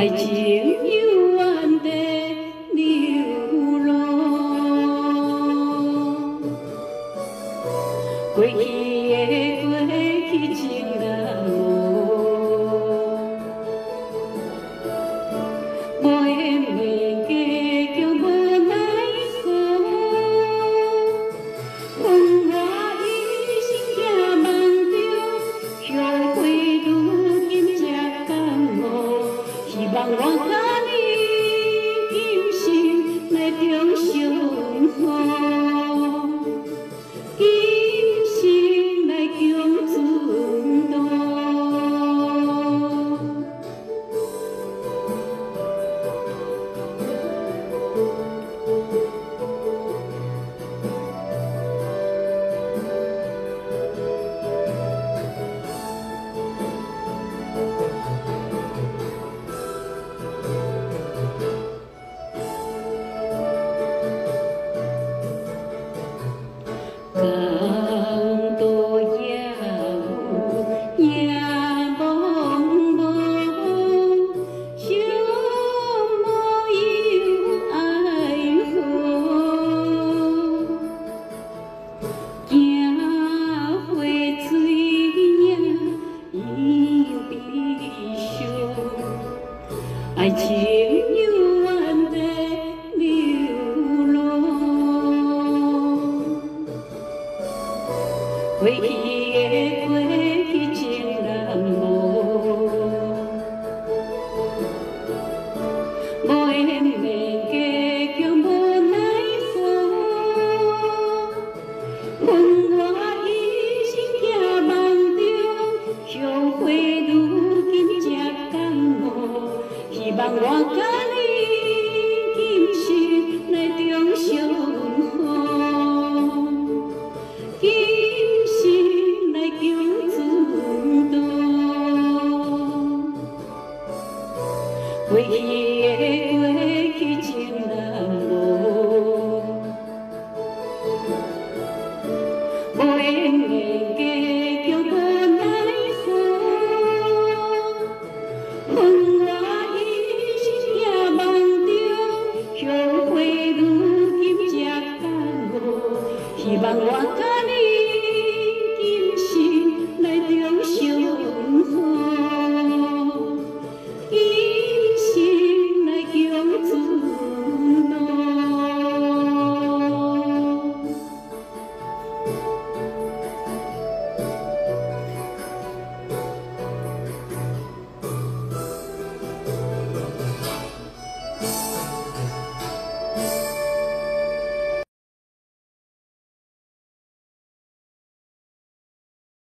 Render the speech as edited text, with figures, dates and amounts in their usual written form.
爱情悠远地流浪，过去的过去情难忘，无缘袂计叫无奈何，风外一心行梦中，后悔如今才感悟，希望我甲你今生来中相逢。今生来共存档。港渡夜雾夜茫茫，想无有爱河，行花水影又悲伤，爱情悠远地流浪。过去的过去情难忘，无缘袂计叫无奈何，阮我一生行梦中，后悔如今才感悟，希望我甲你今生来中相逢。今生来共存档，过去